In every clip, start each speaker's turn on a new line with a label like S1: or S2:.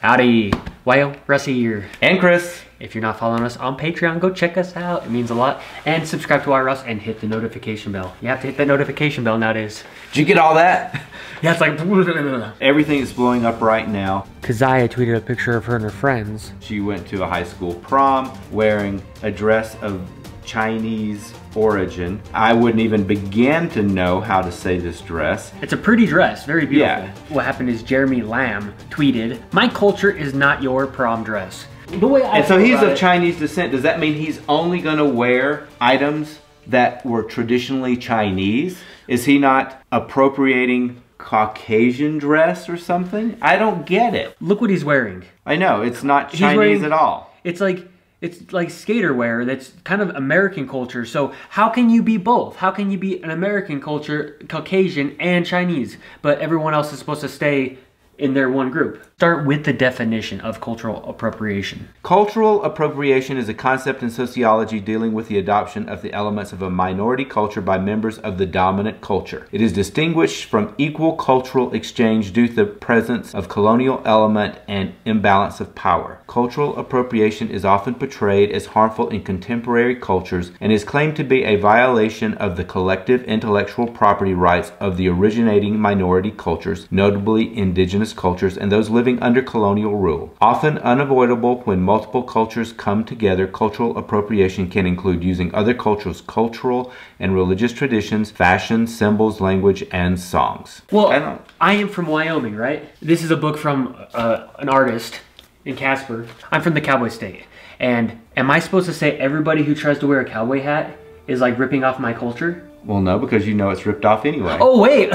S1: Howdy. Wyo, Russie here.
S2: And Chris.
S1: If you're not following us on Patreon, go check us out. It means a lot. And subscribe to our Russ and hit the notification bell. You have to hit that notification bell nowadays.
S2: Did you get all that?
S1: Yeah, it's like...
S2: Everything is blowing up right now.
S1: Kazaya tweeted a picture of her and her friends.
S2: She went to a high school prom wearing a dress of Chinese origin. I wouldn't even begin to know how to say this dress.
S1: It's a pretty dress, very beautiful.
S2: Yeah.
S1: What happened is Jeremy Lamb tweeted, "My culture is not your prom dress." The way I
S2: and so he's of
S1: it,
S2: Chinese descent. Does that mean he's only gonna wear items that were traditionally Chinese? Is he not appropriating Caucasian dress or something? I don't get it.
S1: Look what he's wearing.
S2: I know, it's not Chinese at all.
S1: It's like skater wear that's kind of American culture. So how can you be both? How can you be an American culture, Caucasian, and Chinese, but everyone else is supposed to stay in their one group? Start with the definition of cultural appropriation.
S2: Cultural appropriation is a concept in sociology dealing with the adoption of the elements of a minority culture by members of the dominant culture. It is distinguished from equal cultural exchange due to the presence of colonial element and imbalance of power. Cultural appropriation is often portrayed as harmful in contemporary cultures and is claimed to be a violation of the collective intellectual property rights of the originating minority cultures, notably indigenous cultures and those living under colonial rule. Often unavoidable when multiple cultures come together, cultural appropriation can include using other cultures' cultural and religious traditions, fashion, symbols, language, and songs.
S1: Well, I am from Wyoming, right? This is a book from an artist in Casper. I'm from the Cowboy State. And am I supposed to say everybody who tries to wear a cowboy hat is like ripping off my culture?
S2: Well, no, because you know it's ripped off anyway.
S1: Oh, wait.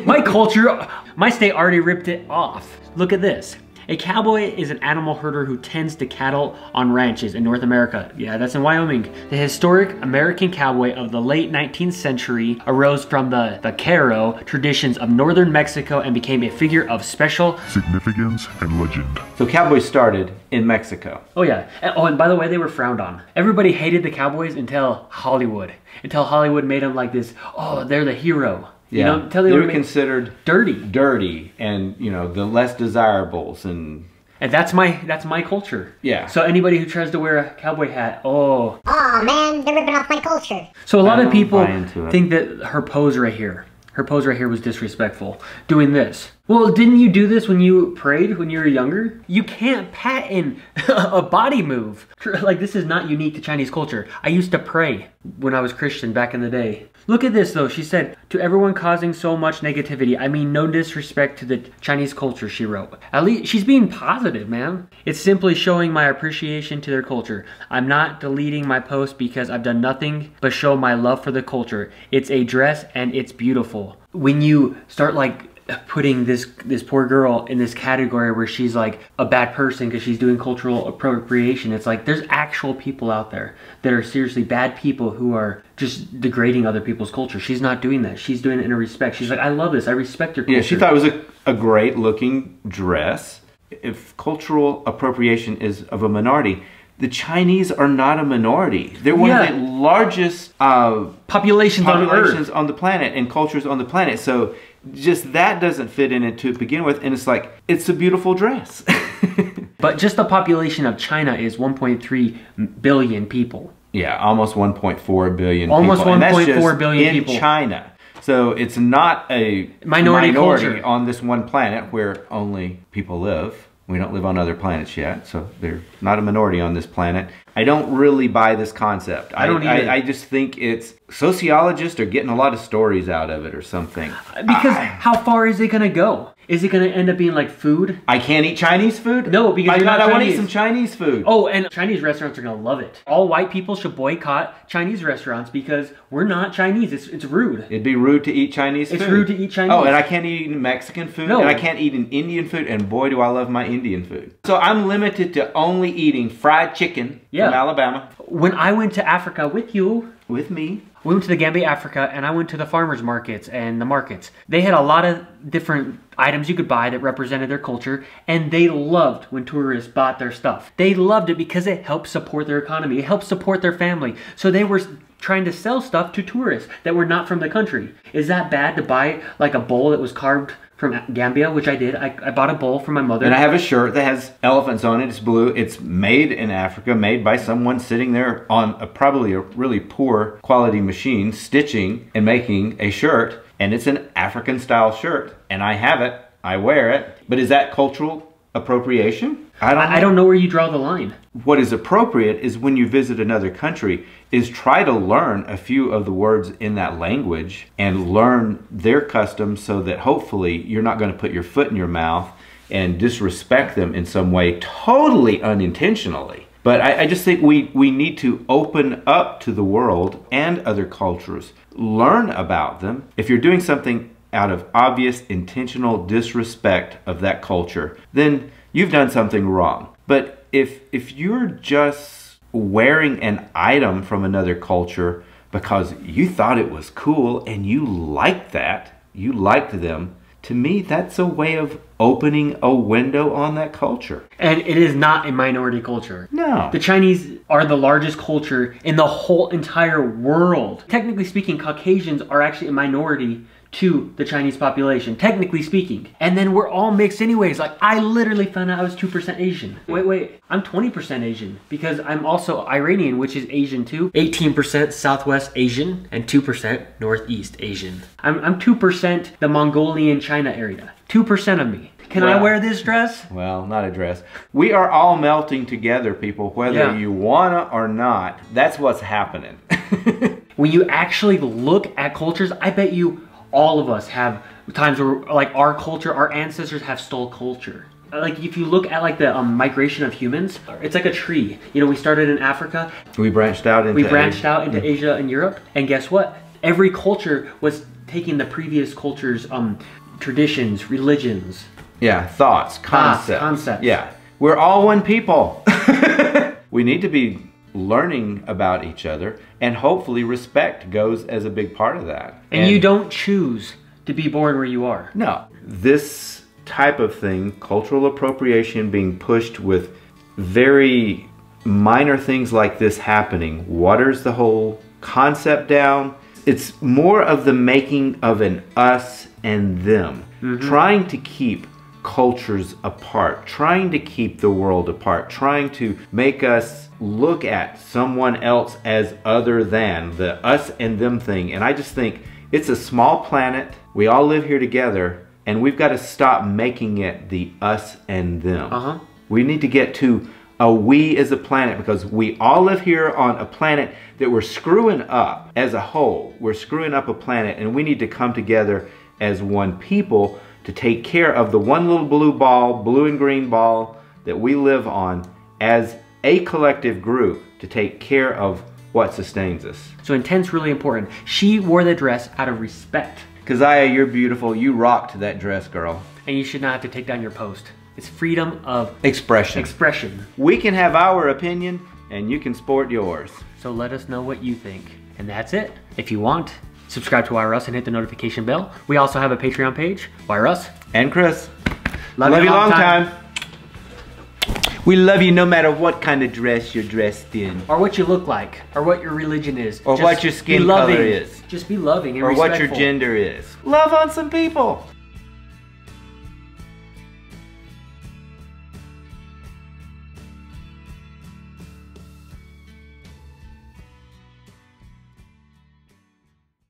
S1: My culture, my state already ripped it off. Look at this. A cowboy is an animal herder who tends to cattle on ranches in North America. Yeah, that's in Wyoming. The historic American cowboy of the late 19th century arose from the vaquero traditions of northern Mexico and became a figure of special
S3: significance and legend.
S2: So cowboys started in Mexico.
S1: Oh yeah. And by the way, they were frowned on. Everybody hated the cowboys until Hollywood. Until Hollywood made them like this, oh, they're the hero.
S2: Yeah,
S1: you know, until
S2: they were considered
S1: dirty,
S2: and you know, the less desirables, and
S1: that's my culture.
S2: Yeah.
S1: So anybody who tries to wear a cowboy hat, oh
S4: man, they're ripping off my culture.
S1: So a lot of people think that her pose right here was disrespectful. Doing this. Well, didn't you do this when you prayed when you were younger? You can't patent a body move. Like, this is not unique to Chinese culture. I used to pray when I was Christian back in the day. Look at this though. She said, "To everyone causing so much negativity, I mean no disrespect to the Chinese culture," she wrote. At least she's being positive, man. "It's simply showing my appreciation to their culture. I'm not deleting my post because I've done nothing but show my love for the culture. It's a dress and it's beautiful." When you start like putting this poor girl in this category where she's like a bad person because she's doing cultural appropriation, it's like there's actual people out there that are seriously bad people who are just degrading other people's culture. She's not doing that. She's doing it in a respect. She's like, I love this. I respect your culture.
S2: Yeah, she thought it was a great looking dress. If cultural appropriation is of a minority, the Chinese are not a minority. They're one of the largest
S1: populations
S2: on the planet and cultures on the planet. So just that doesn't fit in it to begin with. And it's like, it's a beautiful dress.
S1: But just the population of China is 1.3 billion people.
S2: Yeah, almost 1.4 billion
S1: almost
S2: people.
S1: Almost 1.4 billion people.
S2: In China. So it's not a
S1: minority culture
S2: on this one planet where only people live. We don't live on other planets yet, so they're not a minority on this planet. I don't really buy this concept.
S1: I don't either.
S2: I just think it's sociologists are getting a lot of stories out of it or something.
S1: Because how far is it gonna go? Is it gonna end up being like food?
S2: I can't eat Chinese food?
S1: No, because you're not
S2: I want to
S1: Chinese.
S2: eat some Chinese food.
S1: Oh, and Chinese restaurants are gonna love it. All white people should boycott Chinese restaurants because we're not Chinese. It's rude.
S2: It'd be rude to eat Chinese food.
S1: It's rude to eat Chinese.
S2: Oh, and I can't eat Mexican food.
S1: No.
S2: And I can't eat an Indian food. And boy, do I love my Indian food. So I'm limited to only eating fried chicken from Alabama.
S1: When I went to Africa with you.
S2: With me.
S1: We went to the Gambia, Africa, and I went to the farmers markets and the markets. They had a lot of different items you could buy that represented their culture, and they loved when tourists bought their stuff. They loved it because it helped support their economy. It helped support their family. So they were trying to sell stuff to tourists that were not from the country. Is that bad to buy like a bowl that was carved from Gambia, which I did? I bought a bowl for my mother.
S2: And I have a shirt that has elephants on it. It's blue. It's made in Africa, made by someone sitting there on probably a really poor quality machine, stitching and making a shirt. And it's an African style shirt. And I have it. I wear it. But is that cultural appropriation?
S1: I don't know where you draw the line.
S2: What is appropriate is when you visit another country is try to learn a few of the words in that language and learn their customs so that hopefully you're not going to put your foot in your mouth and disrespect them in some way totally unintentionally. But I just think we need to open up to the world and other cultures, learn about them. If you're doing something out of obvious intentional disrespect of that culture, then you've done something wrong. But if you're just wearing an item from another culture because you thought it was cool and you liked that, you liked them, to me that's a way of opening a window on that culture.
S1: And it is not a minority culture.
S2: No.
S1: The Chinese are the largest culture in the whole entire world. Technically speaking, Caucasians are actually a minority to the Chinese population, technically speaking. And then we're all mixed anyways. Like, I literally found out I was 2% Asian. Wait, I'm 20% Asian because I'm also Iranian, which is Asian too. 18% Southwest Asian and 2% Northeast Asian. I'm 2% the Mongolian China area. 2% of me. Can I wear this dress?
S2: Well, not a dress. We are all melting together, people, whether you wanna or not. That's what's happening.
S1: When you actually look at cultures, I bet you all of us have times where like our culture, our ancestors have stole culture. Like if you look at like the migration of humans, it's like a tree. You know, we started in Africa.
S2: We branched out into
S1: Asia and Europe. And guess what? Every culture was taking the previous culture's traditions, religions.
S2: Yeah, thoughts, concepts. Yeah, we're all one people. We need to be learning about each other, and hopefully respect goes as a big part of that.
S1: And you don't choose to be born where you are.
S2: No. This type of thing, cultural appropriation being pushed with very minor things like this happening, waters the whole concept down. It's more of the making of an us and them. Trying to keep cultures apart, trying to keep the world apart, trying to make us look at someone else as other than the us and them thing. And I just think it's a small planet. We all live here together, and we've got to stop making it the us and them. We need to get to a we as a planet, because we all live here on a planet that we're screwing up as a whole. We're screwing up a planet, and we need to come together as one people to take care of the one little blue ball, blue and green ball that we live on as a collective group to take care of what sustains us.
S1: So intent's really important. She wore the dress out of respect.
S2: Keziah, you're beautiful. You rocked that dress, girl.
S1: And you should not have to take down your post. It's freedom of
S2: expression. We can have our opinion, and you can sport yours.
S1: So let us know what you think. And that's it. If you want, subscribe to Why Russ and hit the notification bell. We also have a Patreon page, Why Russ
S2: and Chris.
S1: Love you long time.
S2: We love you no matter what kind of dress you're dressed in.
S1: Or what you look like. Or what your religion is.
S2: Or what your skin color is.
S1: Just be loving and
S2: respectful.
S1: Or
S2: what your gender is. Love on some people.